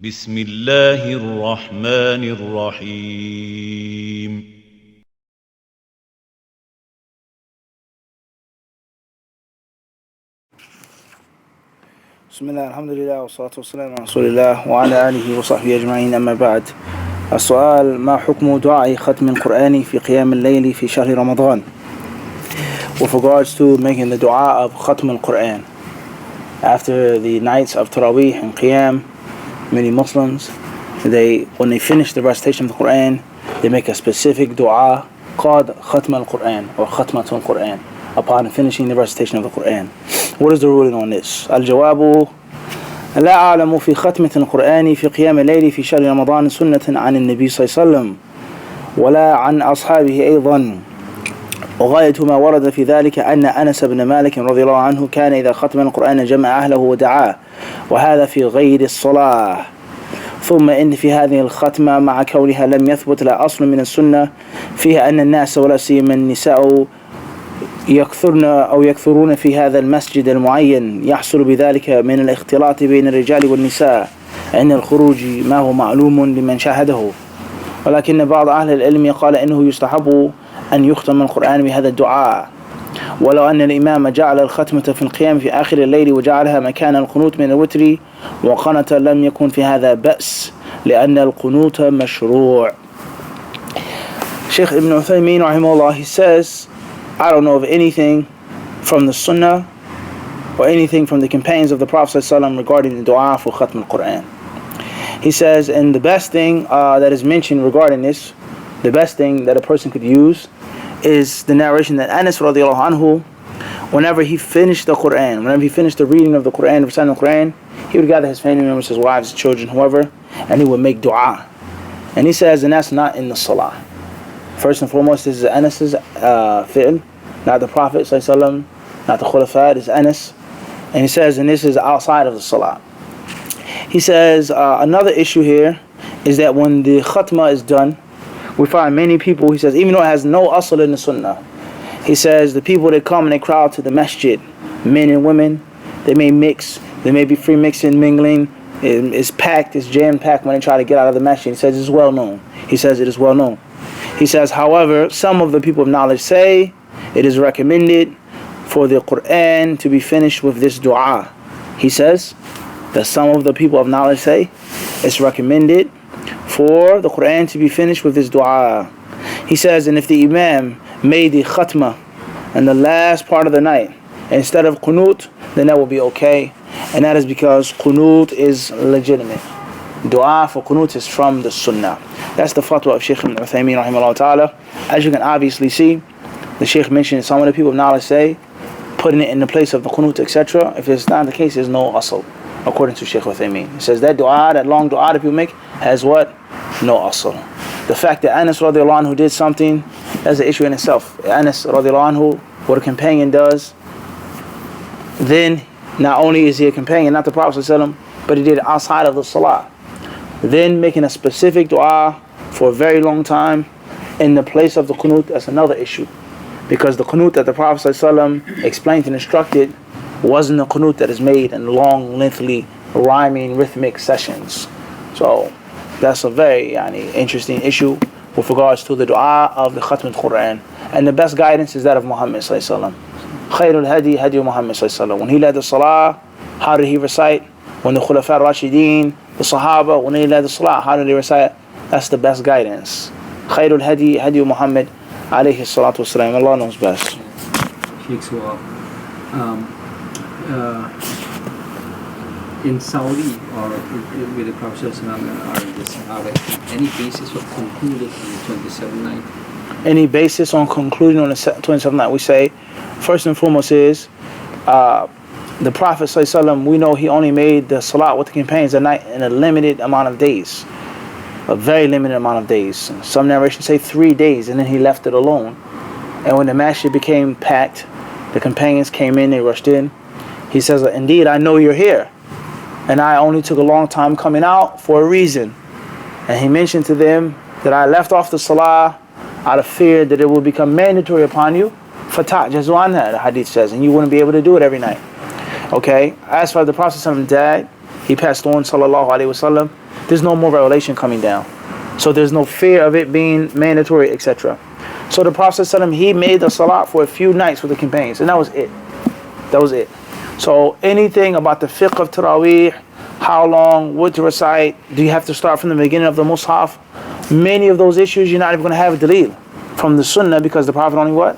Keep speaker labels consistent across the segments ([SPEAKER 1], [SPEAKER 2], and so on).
[SPEAKER 1] بسم الله الرحمن الرحيم
[SPEAKER 2] بسم الله الحمد لله والصلاة والسلام على رسول الله وعلى آله وصحبه أجمعين أما بعد. السؤال: ما حكم دعاء ختم القرآن في قيام الليل في شهر رمضان? With regards to making the dua of Khatmul-Qur'an after the nights of Taraweeh and Qiyam, many Muslims, when they finish the recitation of the Qur'an, they make a specific dua called Khatmul-Qur'an or Khatmatul-Qur'an upon finishing the recitation of the Qur'an. What is the ruling on this? الجواب: لا أعلم في ختمة القرآن في قيام الليل في شهر رمضان سنة عن النبي صلى الله عليه وسلم ولا عن أصحابه أيضا، وغاية ما ورد في ذلك أن أنس بن مالك رضي الله عنه كان إذا ختم القرآن جمع أهله ودعاه، وهذا في غير الصلاة. ثم إن في هذه الختمة مع كونها لم يثبت لا أصل من السنة فيها أن الناس ولا سيما النساء يكثرون في هذا المسجد المعين، يحصل بذلك من الاختلاط بين الرجال والنساء عند الخروج ما هو معلوم لمن شاهده، ولكن بعض أهل العلم يقال إنه يستحب أن يختم القرآن بهذا الدعاء، ولو أن الإمام جعل الختمة في القيام في آخر الليل وجعلها مكان القنوت من الوتر وقنت لم يكن في هذا بأس لأن القنوت مشروع. Sheikh Ibn Uthaymeen rahimahullah, he says, I don't know of anything from the Sunnah or anything from the companions of the Prophet ﷺ regarding the dua for Khatmul-Qur'an. He says, and the best thing that is mentioned regarding this, the best thing that a person could use is the narration that Anas radiallahu anhu, whenever he finished the Qur'an, whenever he finished the reading of the Qur'an, reciting the Qur'an, he would gather his family members, his wives, his children, whoever, and he would make dua. And he says, and that's not in the salah. First and foremost, this is Anas's fi'l, not the Prophet ﷺ, not the Khulafa, it's Anas. And he says, and this is outside of the salah. He says, another issue here is that when the khatma is done, we find many people, he says, even though it has no asl in the sunnah, he says the people that come and they crowd to the masjid, men and women, they may mix, they may be free mixing, mingling, it's packed, it's jam-packed when they try to get out of the masjid. He says it's well known. He says it is well known. He says, however, some of the people of knowledge say it is recommended for the Qur'an to be finished with this dua. He says that some of the people of knowledge say it's recommended for the Qur'an to be finished with this dua. He says, and if the Imam made the khatma in the last part of the night instead of qunut, then that will be okay. And that is because qunut is legitimate. Dua for qunut is from the sunnah. That's the fatwa of Shaykh Ibn Uthaymeen rahimahullah ta'ala. As you can obviously see, the Shaykh mentioned some of the people of knowledge say putting it in the place of the qunut, etc. If it's not the case, there's no asl, according to Shaykh Uthaymeen. He says that dua, that long dua that people make, has what? No asl. The fact that Anas radiallahu anhu did something, that's an issue in itself. Anas radiallahu anhu, what a companion does, then not only is he a companion, not the Prophet ﷺ, but he did it outside of the salah. Then making a specific dua for a very long time in the place of the qunut, that's another issue. Because the qunut that the Prophet ﷺ explained and instructed wasn't the qunut that is made in long, lengthy, rhyming, rhythmic sessions. So that's a very interesting issue with regards to the dua of the Khatmul-Qur'an. And the best guidance is that of Muhammad ﷺ. Khairul hadi, hadi Muhammad ﷺ. When he led the salah, how did he recite? When the Khulafa Rashideen, the Sahaba, when they led the salah, how did they recite? That's the best guidance. Khairul hadi, hadi Muhammad alayhi salatu wasalam. Allah knows best.
[SPEAKER 3] In Saudi or with the Prophet or the Sahaba, any basis of concluding on the 27th night?
[SPEAKER 2] Any basis on concluding on the 27th night? We say, first and foremost is, the Prophet ﷺ, we know he only made the salat with the companions at night in a limited amount of days. A very limited amount of days. Some narrations say 3 days, and then he left it alone. And when the masjid became packed, the companions came in, they rushed in. He says, indeed, I know you're here. And I only took a long time coming out for a reason. And he mentioned to them that I left off the salah out of fear that it will become mandatory upon you. Fataawa, the hadith says, and you wouldn't be able to do it every night. Okay, as far as the Prophet died, he passed on, sallallahu alaihi wasallam, there's no more revelation coming down. So there's no fear of it being mandatory, etc. So the Prophet ﷺ, he made the salat for a few nights with the companions, and that was it. That was it. So anything about the fiqh of Taraweeh, how long, what to recite, do you have to start from the beginning of the Mus'haf? Many of those issues you're not even going to have a dalil from the Sunnah, because the Prophet only what?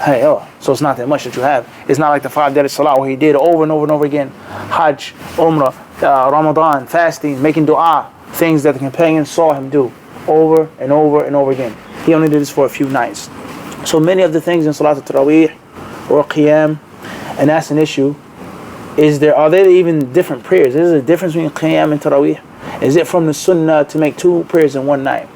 [SPEAKER 2] Hey, so it's not that much that you have. It's not like the 5 daily salah where he did over and over and over again. Hajj, Umrah, Ramadan, fasting, making dua, things that the companions saw him do over and over and over again. He only did this for a few nights. So many of the things in Salat al-Taraweeh or Qiyam, and that's an issue. Are there even different prayers? Is there a difference between Qiyam and Taraweeh? Is it from the Sunnah to make 2 prayers in one night?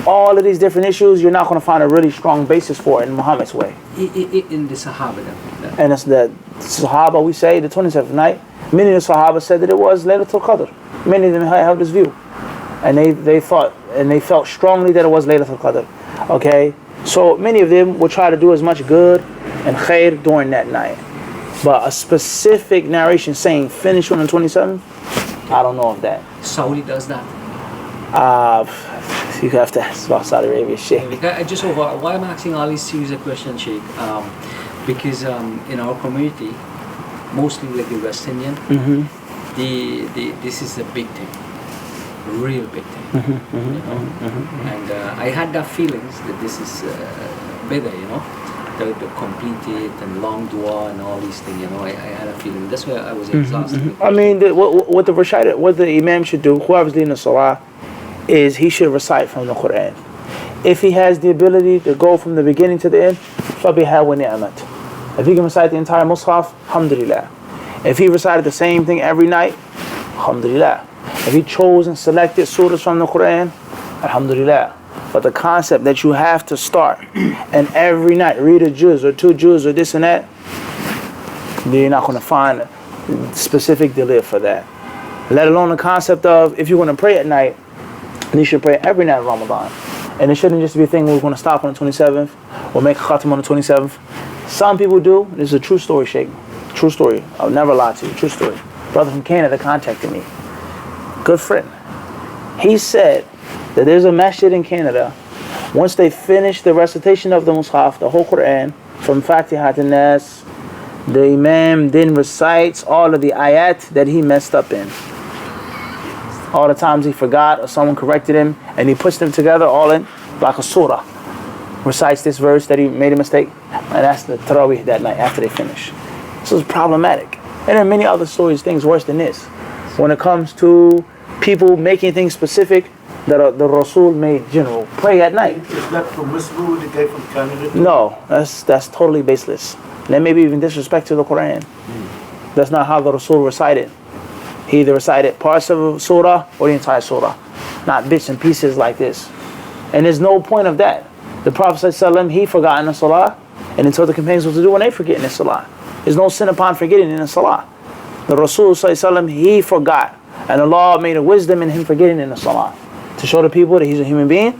[SPEAKER 2] All of these different issues, you're not going to find a really strong basis for it in Muhammad's way.
[SPEAKER 3] In the Sahaba then?
[SPEAKER 2] And it's the Sahaba, we say, the 27th night. Many of the Sahaba said that it was Laylatul Qadr. Many of them held this view. And they thought, and they felt strongly that it was Laylatul Qadr. Okay? So many of them will try to do as much good and khair during that night. But a specific narration saying finish on the 27th, I don't know of that.
[SPEAKER 3] Saudi does that.
[SPEAKER 2] You have to ask about Saudi Arabia, Sheikh.
[SPEAKER 3] Why I'm asking all these series of questions, Sheikh, because in our community, mostly like the West Indian, this is a big thing, a real big thing, you know. And I had that feelings that this is better, you know, the complete it and long dua and all these things, you know. I had a feeling. That's why I was exhausted.
[SPEAKER 2] I mean, what the Imam should do, whoever's leading the Salah, is he should recite from the Qur'an. If he has the ability to go from the beginning to the end, فَبِهَا وَنِعْمَتْ. If he can recite the entire Mus'haf, alhamdulillah. If he recited the same thing every night, alhamdulillah. If he chose and selected surahs from the Qur'an, alhamdulillah. But the concept that you have to start and every night read a juz or 2 juz or this and that, you're not going to find a specific dalil for that. Let alone the concept of if you're going to pray at night, you should pray every night of Ramadan. And it shouldn't just be a thing where we're going to stop on the 27th or make a khatam on the 27th. Some people do. This is a true story, Sheikh. True story. I'll never lie to you. True story. Brother from Canada contacted me. Good friend. He said that there's a masjid in Canada. Once they finish the recitation of the Mus'haf, the whole Qur'an, from Fatiha to Nas, the Imam then recites all of the ayat that he messed up in. All the times he forgot or someone corrected him, and he puts them together all in like a surah. Recites this verse that he made a mistake, and that's the Tarawih that night after they finish. This is problematic. And there are many other stories, things worse than this. When it comes to people making things specific that the Rasul made general. Pray at night.
[SPEAKER 4] Is that permissible with the guy from Canada?
[SPEAKER 2] No, that's totally baseless. That may be even disrespect to the Quran. That's not how the Rasul recited. He either recited parts of a surah or the entire surah, not bits and pieces like this. And there's no point of that. The Prophet ﷺ, he forgot in the salah, and he told the companions what to do when they forget in the salah. There's no sin upon forgetting in the salah. The Rasul ﷺ, he forgot, and Allah made a wisdom in him forgetting in the salah to show the people that he's a human being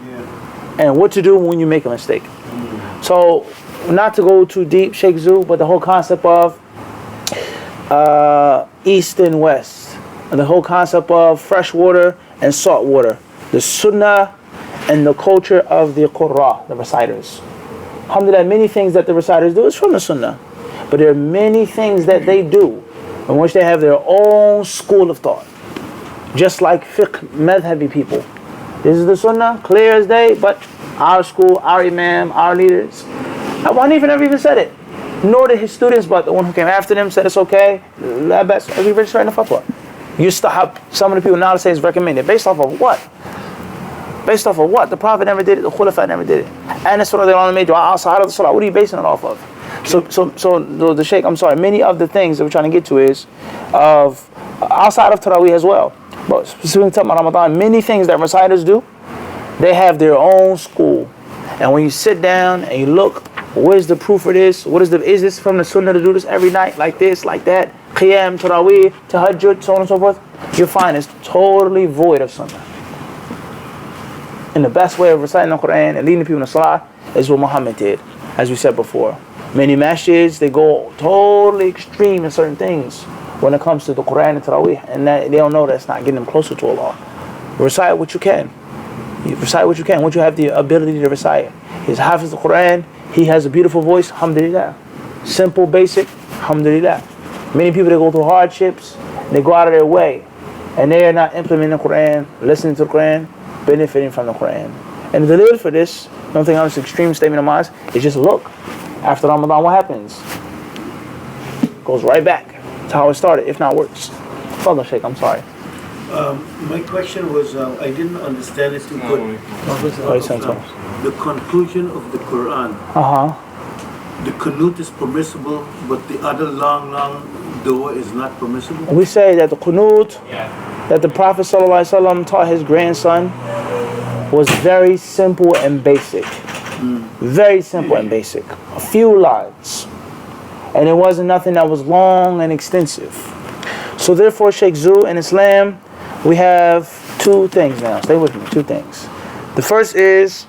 [SPEAKER 2] and what to do when you make a mistake. So, not to go too deep, Sheikh Zoo, but the whole concept of east and west, and the whole concept of fresh water and salt water, the sunnah and the culture of the qurra, the reciters. Alhamdulillah, many things that the reciters do is from the sunnah, but there are many things that they do in which they have their own school of thought, just like fiqh madhabi people. This is the sunnah, clear as day, but our school, our imam, our leaders, Abu Hanifa never even said it, nor did his students, but the one who came after them said it's okay. Every register in the fatwa. Yustahab, some of the people now say it's recommended. Based off of what? Based off of what? The Prophet never did it, the Khulafa never did it. And that's what they only made dua outside of the salah. What are you basing it off of? So the Sheikh, I'm sorry, many of the things that we're trying to get to is of outside of Taraweeh as well. But specifically talking about Ramadan, many things that reciters do, they have their own school. And when you sit down and you look, where's the proof for this? Is this from the sunnah to do this every night, like this, like that? Qiyam, Taraweeh, Tahajjud, so on and so forth. You'll find it's totally void of sunnah. And the best way of reciting the Quran and leading the people in the salah is what Muhammad did, as we said before. Many masjids, they go totally extreme in certain things. when it comes to the Quran and Taraweeh, and that they don't know that it's not getting them closer to Allah. Recite what you can. You recite what you can. Once you have the ability to recite, he's Hafiz the Quran. He has a beautiful voice. Alhamdulillah. Simple, basic. Alhamdulillah. Many people, they go through hardships, they go out of their way, and they are not implementing the Quran, listening to the Quran, benefiting from the Quran. And the dalil for this, don't think I'm this extreme statement of mine, is just look. After Ramadan, what happens? Goes right back to how it started, if not worse. Father Sheikh, I'm sorry.
[SPEAKER 4] My question was, I didn't understand it too good. The conclusion of the Quran. The qunut is permissible, but the other long dua is not permissible?
[SPEAKER 2] We say that the qunut that the Prophet ﷺ taught his grandson was very simple and basic. Very simple and basic. A few lines. And it wasn't nothing that was long and extensive. So therefore, Sheikh Zu, in Islam, we have two things now. Stay with me, two things. The first is,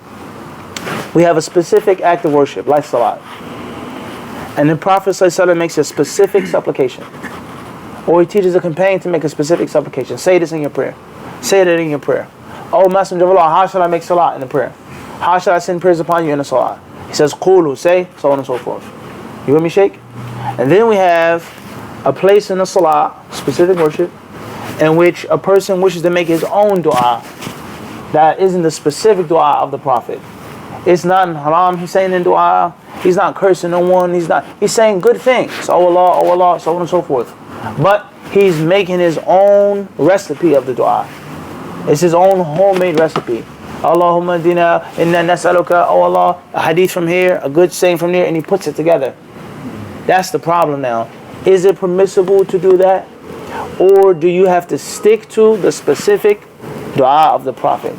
[SPEAKER 2] we have a specific act of worship, like salat. And the Prophet ﷺ makes a specific supplication. Or he teaches a companion to make a specific supplication. Say this in your prayer. Say that in your prayer. Oh Messenger of Allah, how shall I make salat in the prayer? How shall I send prayers upon you in the salat? He says, Qulu, say, so on and so forth. You with me, Sheikh? And then we have a place in the salat, specific worship, in which a person wishes to make his own dua. That isn't the specific dua of the Prophet. It's not in haram, he's saying in dua. He's not cursing no one. He's saying good things. Oh Allah, so on and so forth. But he's making his own recipe of the dua. It's his own homemade recipe. Allahumma dina inna nas'aluka, oh Allah, a hadith from here, a good saying from there, and he puts it together. That's the problem now. Is it permissible to do that? Or do you have to stick to the specific dua of the Prophet?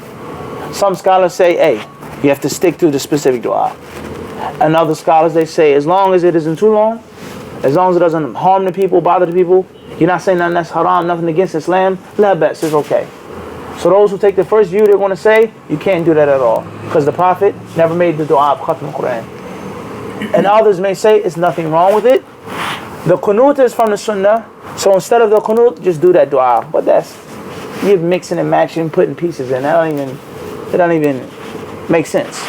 [SPEAKER 2] Some scholars say, hey, you have to stick to the specific dua. And other scholars, they say, as long as it isn't too long, as long as it doesn't harm the people, bother the people, you're not saying nothing that's haram, nothing against Islam, la bas, it's okay. So those who take the first view, they're going to say, you can't do that at all. Because the Prophet never made the dua of Khatmul-Qur'an. And others may say, it's nothing wrong with it. The qunut is from the sunnah, so instead of the qunut, just do that dua. But you're mixing and matching, putting pieces in. It don't even make sense.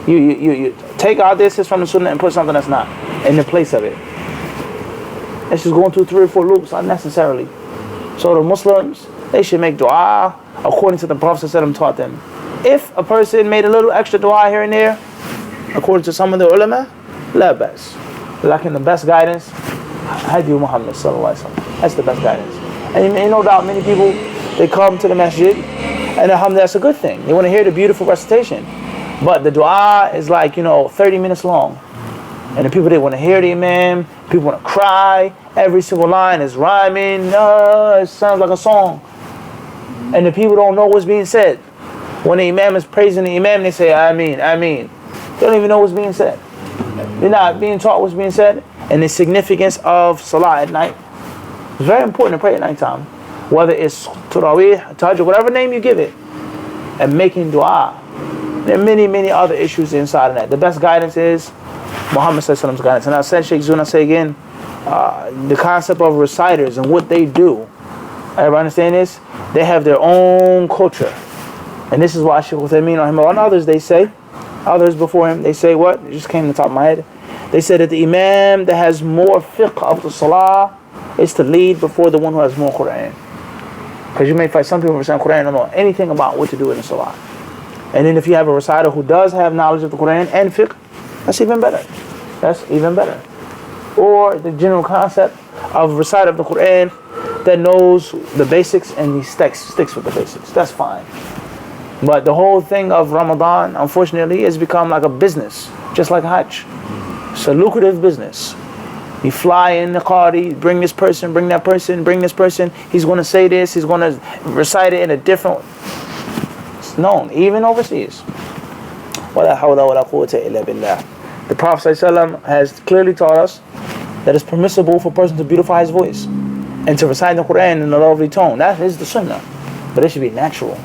[SPEAKER 2] You take out this is from the sunnah and put something that's not in the place of it. It's just going through 3 or 4 loops unnecessarily. So the Muslims, they should make dua according to the Prophet ﷺ taught them. If a person made a little extra dua here and there, according to some of the ulama, la bas. Like in the best guidance, Hadi Muhammad sallallahu alaihi wasallam. That's the best guidance. And no doubt many people, they come to the masjid, and alhamdulillah, that's a good thing. They want to hear the beautiful recitation. But the dua is like, 30 minutes long. And the people, they want to hear the imam. People want to cry. Every single line is rhyming. It sounds like a song. And the people don't know what's being said. When the imam is praising the imam, they say, Ameen, Ameen. They don't even know what's being said. They're not being taught what's being said. And the significance of salah at night. It's very important to pray at night time. Whether it's Taraweeh, Tahajjud, whatever name you give it. And making dua. There are many, many other issues inside of that. The best guidance is Muhammad ﷺ's guidance. And I said, Sheikh Zuna, say again, the concept of reciters and what they do. Everybody understand this? They have their own culture. And this is why Sheikh Uthaymeen and others, they say, others before him, they say what? It just came to the top of my head. They said that the imam that has more fiqh of the salah is to lead before the one who has more Qur'an. Because you may find some people who recite Qur'an don't know anything about what to do in the salah. And then if you have a reciter who does have knowledge of the Qur'an and fiqh, that's even better. That's even better. Or the general concept of reciter of the Qur'an that knows the basics and he sticks with the basics. That's fine. But the whole thing of Ramadan, unfortunately, has become like a business, just like Hajj. It's a lucrative business. You fly in the qari, bring this person, bring that person, bring this person. He's going to say this, he's going to recite it in a different... It's known, even overseas. وَلَا حَوْلَ وَلَا قُوَّةَ إِلَّا بِاللَّهِ. The Prophet ﷺ has clearly taught us that it's permissible for a person to beautify his voice and to recite the Qur'an in a lovely tone. That is the sunnah. But it should be natural.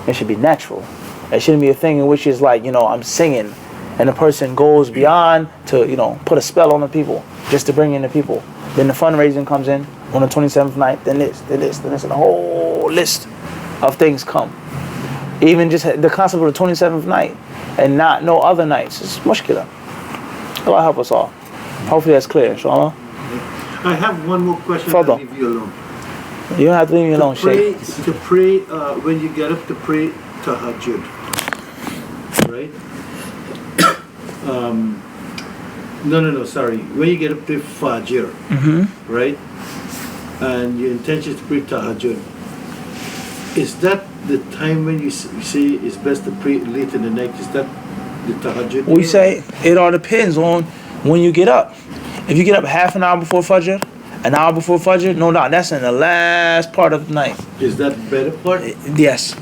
[SPEAKER 2] It should be natural. It shouldn't be a thing in which it's like, I'm singing and the person goes beyond to, put a spell on the people just to bring in the people. Then the fundraising comes in on the 27th night. Then this, and a whole list of things come. Even just the concept of the 27th night and not no other nights is mushkila. Allah help us all. Hopefully that's clear, inshallah.
[SPEAKER 4] I have one more question.
[SPEAKER 2] Further.
[SPEAKER 4] I'll leave you alone.
[SPEAKER 2] You don't have to leave me alone, Sheikh.
[SPEAKER 4] To pray when you get up to pray tahajjud, right? No, sorry. When you get up to Fajr, right? And your intention is to pray tahajjud, is that the time when you say it's best to pray late in the night? Is that the tahajjud?
[SPEAKER 2] We say it all depends on when you get up. If you get up half an hour before Fajr, an hour before Fajr, no doubt, that's in the last part of the night.
[SPEAKER 4] Is that the better part?
[SPEAKER 2] Yes.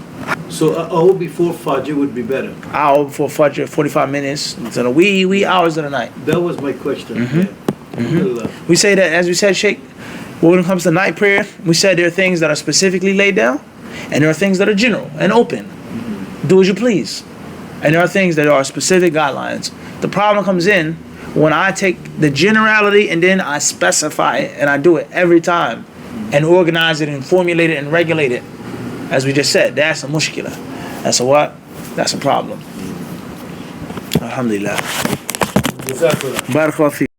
[SPEAKER 4] So an hour before Fajr would be better?
[SPEAKER 2] Hour before Fajr, 45 minutes, to the wee hours of the night.
[SPEAKER 4] That was my question.
[SPEAKER 2] We say that, as we said, Sheikh, when it comes to night prayer, we said there are things that are specifically laid down, and there are things that are general and open. Do as you please. And there are things that are specific guidelines. The problem comes in when I take the generality and then I specify it, and I do it every time, and organize it and formulate it and regulate it. As we just said, that's a mushkila. That's a what? That's a problem. Alhamdulillah. Barakallahu feek.